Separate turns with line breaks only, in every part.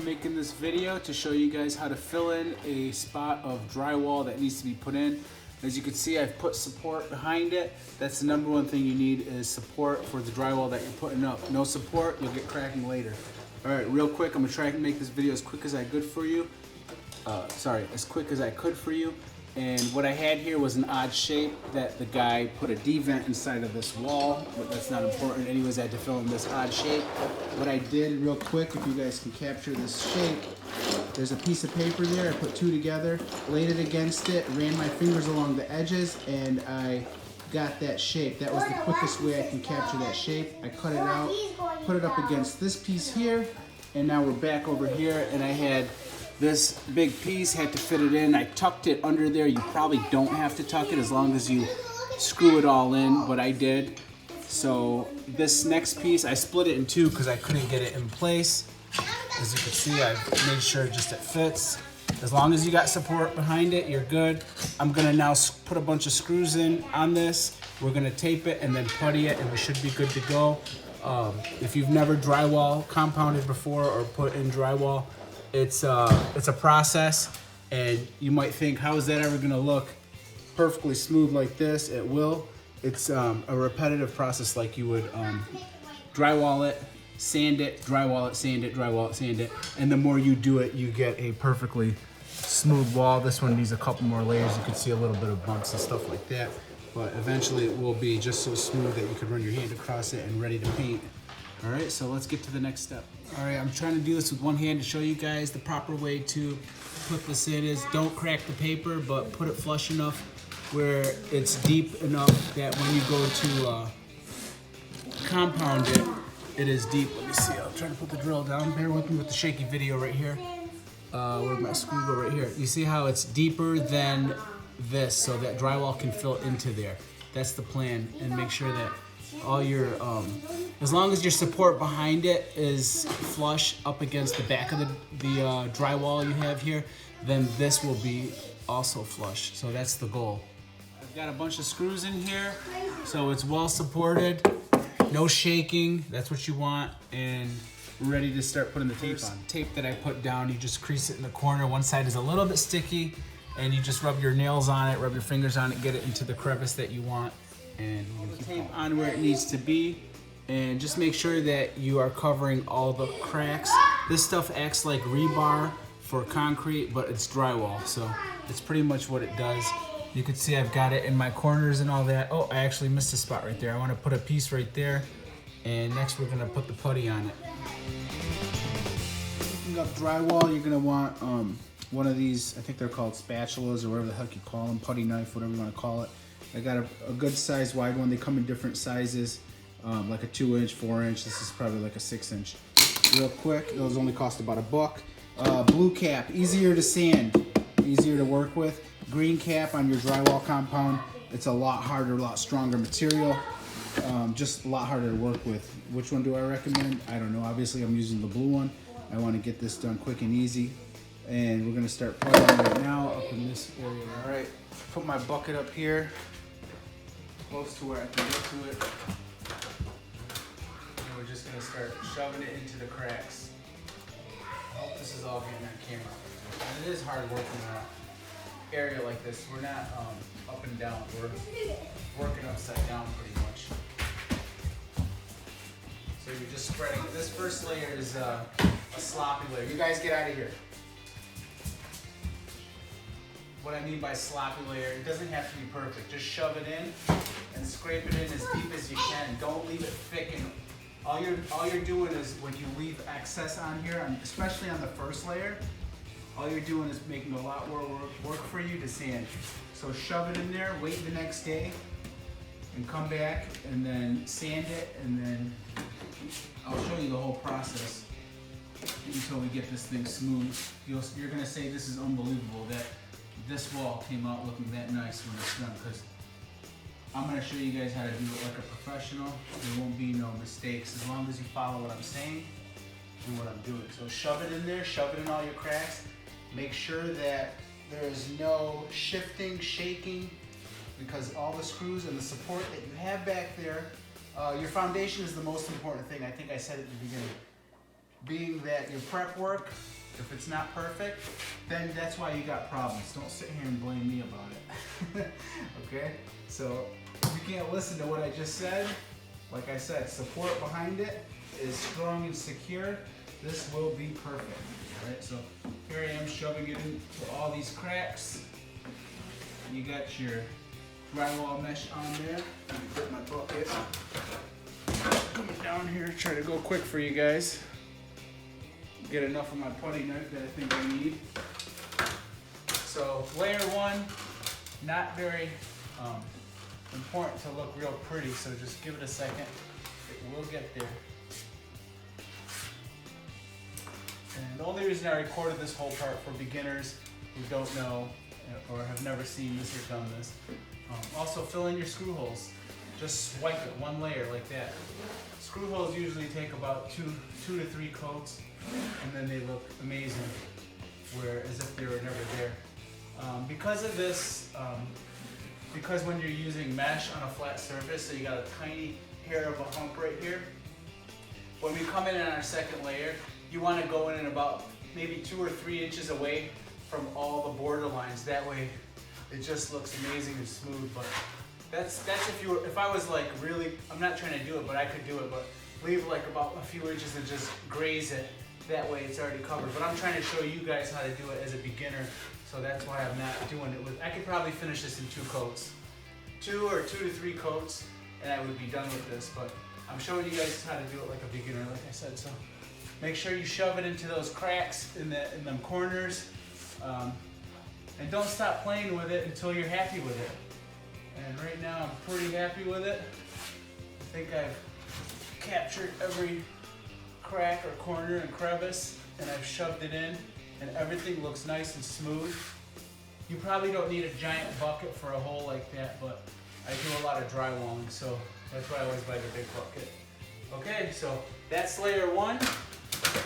making this video to show you guys how to fill in a spot of drywall that needs to be put in. As you can see, I've put support behind it. That's the number one thing you need, is support for the drywall that you're putting up. No support, you'll get cracking later. All right, real quick, I'm gonna try and make this video as quick as I could for you. As quick as I could for you. And what I had here was an odd shape that the guy put a D-vent inside of this wall, but that's not important. Anyways, I had to fill in this odd shape. What I did real quick, if you guys can capture this shape, there's a piece of paper there. I put two together, laid it against it, ran my fingers along the edges, and I got that shape. That was the quickest way I can capture that shape. I cut it out, put it up against this piece here, and now we're back over here, and I had this big piece, had to fit it in. I tucked it under there. You probably don't have to tuck it as long as you screw it all in, but I did. So this next piece, I split it in two because I couldn't get it in place. As you can see, I made sure just it fits. As long as you got support behind it, you're good. I'm gonna now put a bunch of screws in on this. We're gonna tape it and then putty it, and we should be good to go. If you've never drywall compounded before or put in drywall, it's a process, and you might think, how is that ever gonna look perfectly smooth like this? It will. It's a repetitive process, like you would drywall it, sand it, drywall it, sand it, drywall it, sand it, and the more you do it, you get a perfectly smooth wall. This one needs a couple more layers. You can see a little bit of bumps and stuff like that, but eventually it will be just so smooth that you can run your hand across it and ready to paint. All right, so let's get to the next step. All right, I'm trying to do this with one hand to show you guys the proper way to put this in is don't crack the paper, but put it flush enough where it's deep enough that when you go to compound it, it is deep. Let me see, I'm trying to put the drill down. Bear with me with the shaky video right here. Where'd my screw go? Right here. You see how it's deeper than this, so that drywall can fill into there. That's the plan, and make sure that all your, as long as your support behind it is flush up against the back of the drywall you have here, then this will be also flush. So that's the goal. I've got a bunch of screws in here, so it's well supported, no shaking, that's what you want, and we're ready to start putting the tape on. Tape that I put down, you just crease it in the corner. One side is a little bit sticky, and you just rub your nails on it, rub your fingers on it, get it into the crevice that you want, and keep tape on where it needs to be. And just make sure that you are covering all the cracks. This stuff acts like rebar for concrete, but it's drywall, so it's pretty much what it does. You can see I've got it in my corners and all that. Oh, I actually missed a spot right there. I want to put a piece right there, and next we're gonna put the putty on it. Picking up drywall, you're gonna want one of these, I think they're called spatulas or whatever the heck you call them, putty knife, whatever you want to call it. I got a good size wide one. They come in different sizes, like a 2-inch, 4-inch. This is probably like a 6-inch. Real quick, those only cost about $1. Blue cap, easier to sand, easier to work with. Green cap on your drywall compound, it's a lot harder, a lot stronger material, just a lot harder to work with. Which one do I recommend? I don't know. Obviously, I'm using the blue one. I want to get this done quick and easy. And we're gonna start putting right now up in this area. All right, put my bucket up here, close to where I can get to it. And we're just gonna start shoving it into the cracks. I hope this is all getting on camera. And it is hard working in an area like this. We're not up and down, we're working upside down pretty much. So you're just spreading. This first layer is a sloppy layer. You guys get out of here. What I mean by sloppy layer, it doesn't have to be perfect. Just shove it in and scrape it in as deep as you can. Don't leave it thick. And all you're doing is, when you leave excess on here, especially on the first layer, all you're doing is making a lot more work for you to sand. So shove it in there, wait the next day, and come back and then sand it, and then I'll show you the whole process until we get this thing smooth. You're gonna say this is unbelievable that this wall came out looking that nice when it's done, because I'm going to show you guys how to do it like a professional. There won't be no mistakes as long as you follow what I'm saying and what I'm doing. So shove it in there, shove it in all your cracks. Make sure that there is no shifting, shaking, because all the screws and the support that you have back there, your foundation is the most important thing. I think I said at the beginning. Being that your prep work If it's not perfect, then that's why you got problems. Don't sit here and blame me about it. Okay? So if you can't listen to what I just said, like I said, support behind it is strong and secure. This will be perfect. All right, so here I am shoving it into all these cracks. You got your drywall mesh on there. Let me put my bucket. Coming down here, try to go quick for you guys. Get enough of my putty knife that I think I need. So layer one, not very important to look real pretty, so just give it a second. It will get there. And the only reason I recorded this whole part for beginners who don't know or have never seen this or done this. Also fill in your screw holes. Just wipe it one layer like that. Screw holes usually take about two to three coats, and then they look amazing, where as if they were never there. Because of this, because when you're using mesh on a flat surface, so you got a tiny hair of a hump right here. When we come in on our second layer, you want to go in about maybe 2 or 3 inches away from all the border lines. That way, it just looks amazing and smooth. But that's if I was like really, I'm not trying to do it, but I could do it. But leave like about a few inches and just graze it. That way, it's already covered. But I'm trying to show you guys how to do it as a beginner. So that's why I'm not doing it with. I could probably finish this in 2 coats, 2 or 2 to 3 coats, and I would be done with this. But I'm showing you guys how to do it like a beginner, like I said. So make sure you shove it into those cracks in them corners, and don't stop playing with it until you're happy with it. And right now I'm pretty happy with it. I think I've captured every crack or corner and crevice, and I've shoved it in, and everything looks nice and smooth. You probably don't need a giant bucket for a hole like that, but I do a lot of drywalling, so that's why I always buy the big bucket. Okay, so that's layer one.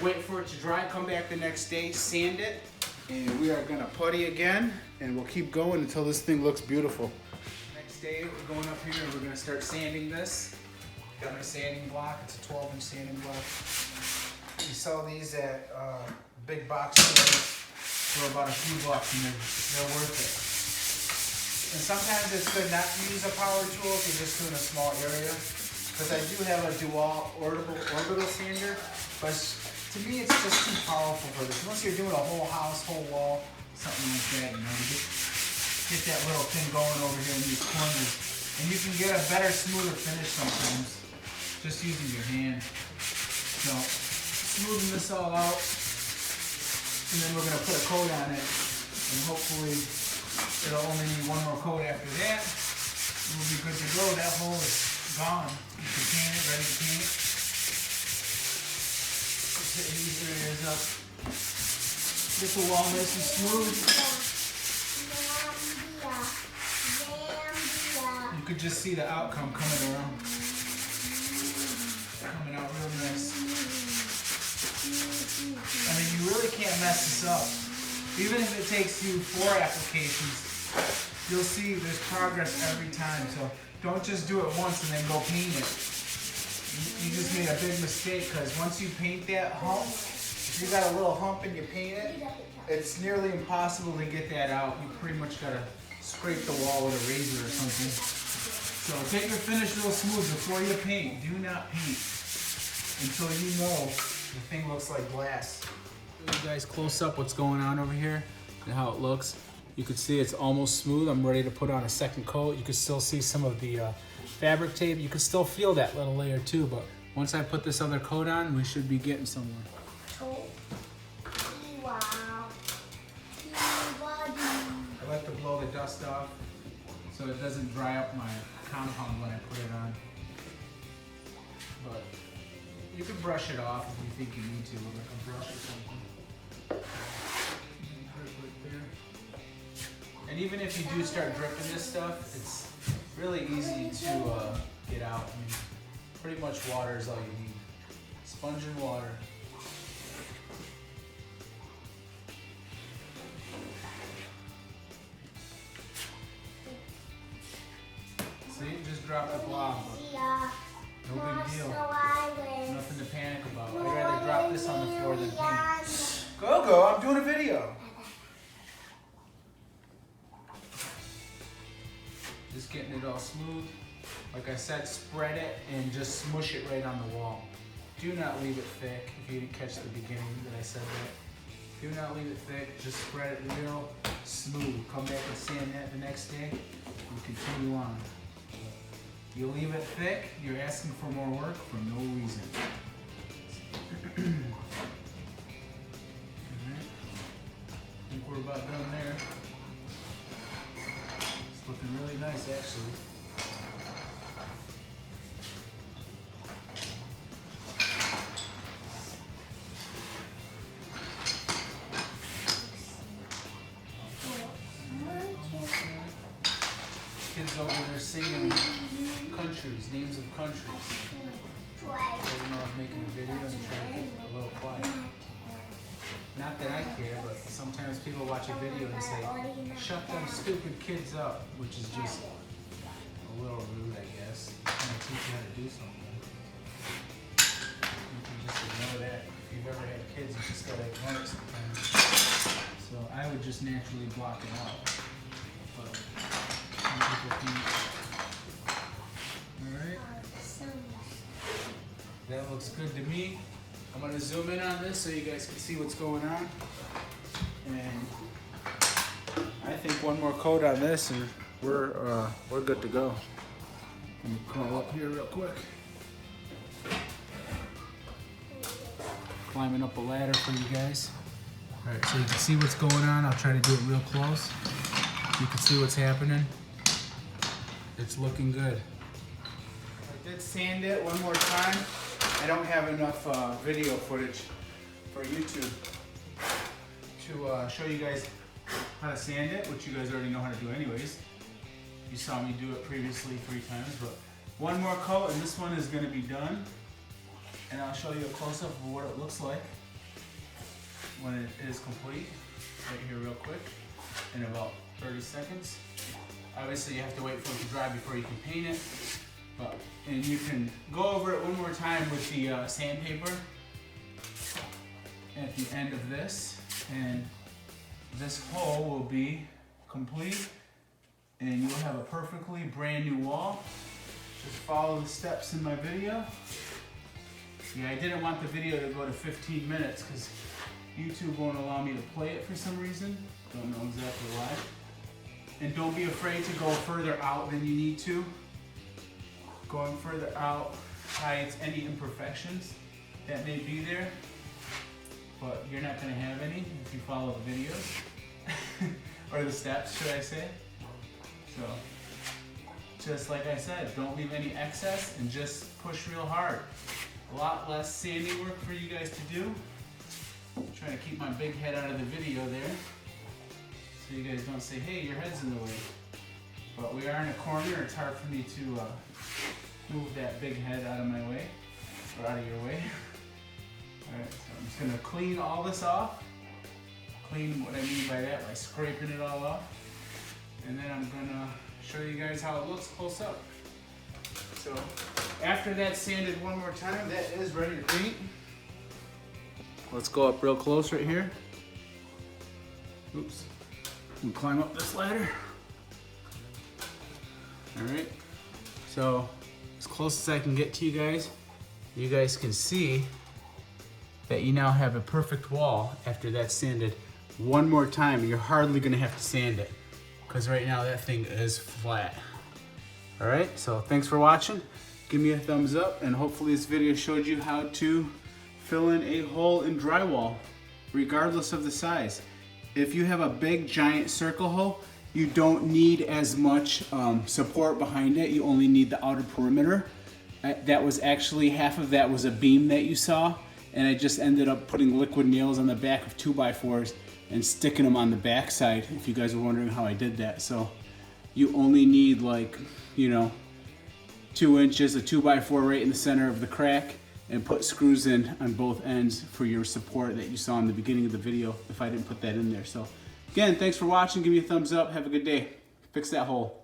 Wait for it to dry, come back the next day, sand it, and we are gonna putty again, and we'll keep going until this thing looks beautiful. Next day, we're going up here and we're gonna start sanding this. Got my sanding block, it's a 12-inch sanding block. You sell these at big box stores for about a few bucks, and they're worth it. And sometimes it's good not to use a power tool if you're just doing a small area, because I do have a dual orbital sander, but to me it's just too powerful for this. Unless you're doing a whole house, whole wall, something like that, you know, get that little thing going over here in these corners, and you can get a better, smoother finish sometimes just using your hand. So smoothing this all out, and then we're gonna put a coat on it, and hopefully it'll only need one more coat after that. We'll be good to go. That hole is gone. You can paint it, ready to paint. Just hitting these areas up. Get the wall nice and smooth. You could just see the outcome coming around. Coming out real nice. I mean, you really can't mess this up. Even if it takes you 4 applications, you'll see there's progress every time. So don't just do it once and then go paint it. You just made a big mistake, because once you paint that hump, if you got a little hump and you paint it, it's nearly impossible to get that out. You pretty much gotta scrape the wall with a razor or something. So get your finish real smooth before you paint. Do not paint until you know the thing looks like glass. Show you guys close up what's going on over here and how it looks. You can see it's almost smooth. I'm ready to put on a second coat. You can still see some of the fabric tape. You can still feel that little layer too, but once I put this other coat on, we should be getting somewhere.
Wow.
I like to blow the dust off so it doesn't dry up my compound when I put it on. But you can brush it off if you think you need to with like a brush or something. And even if you do start dripping this stuff, it's really easy to get out. I mean, pretty much water is all you need. Sponge and water. See, just drop the blob. No big deal. Nothing to panic about. I'd rather drop this on the floor than paint. Go, I'm doing a video. Just getting it all smooth. Like I said, spread it and just smush it right on the wall. Do not leave it thick. If you didn't catch the beginning that I said that. Do not leave it thick. Just spread it real smooth. Come back and sand that the next day and continue on. You leave it thick, you're asking for more work for no reason. Alright. I think we're about done there. It's looking really nice actually. Kids over there singing countries, names of countries. I don't know if making a video and trying to get a little quiet. Not that I care, but sometimes people watch a video and say, shut them stupid kids up, which is just a little rude, I guess. Trying to teach you how to do something. You can just ignore that. If you've ever had kids, you just gotta ignore it sometimes. So I would just naturally block it out. But alright. That looks good to me. I'm going to zoom in on this so you guys can see what's going on. And I think one more coat on this and we're good to go. Let me crawl up here real quick. Climbing up a ladder for you guys. Alright, so you can see what's going on. I'll try to do it real close. You can see what's happening. It's looking good. I did sand it one more time. I don't have enough video footage for YouTube to show you guys how to sand it, which you guys already know how to do anyways. You saw me do it previously 3 times, but one more coat and this one is going to be done. And I'll show you a close-up of what it looks like when it is complete. Right here real quick in about 30 seconds. Obviously you have to wait for it to dry before you can paint it. And you can go over it one more time with the sandpaper at the end of this, and this hole will be complete and you'll have a perfectly brand new wall. Just follow the steps in my video. Yeah, I didn't want the video to go to 15 minutes because YouTube won't allow me to play it for some reason. Don't know exactly why. And don't be afraid to go further out than you need to. Going further out hides any imperfections that may be there, but you're not going to have any if you follow the videos, or the steps, should I say. So, just like I said, don't leave any excess and just push real hard. A lot less sanding work for you guys to do. I'm trying to keep my big head out of the video there, so you guys don't say, hey, your head's in the way. But we are in a corner, it's hard for me to move that big head out of my way, or out of your way. Alright, so I'm just going to clean all this off. Clean what I mean by that, by scraping it all off. And then I'm going to show you guys how it looks close up. So, after that's sanded one more time, that is ready to paint. Let's go up real close right here. Oops. And climb up this ladder. Alright, so as close as I can get to you guys can see that you now have a perfect wall after that's sanded one more time. You're hardly going to have to sand it because right now that thing is flat. Alright, so thanks for watching. Give me a thumbs up and hopefully this video showed you how to fill in a hole in drywall regardless of the size. If you have a big giant circle hole, you don't need as much support behind it. You only need the outer perimeter. That was actually, half of that was a beam that you saw, and I just ended up putting liquid nails on the back of 2x4s and sticking them on the back side, if you guys are wondering how I did that. So you only need, like, 2 inches, a 2x4 right in the center of the crack, and put screws in on both ends for your support that you saw in the beginning of the video if I didn't put that in there. So again, thanks for watching. Give me a thumbs up. Have a good day. Fix that hole.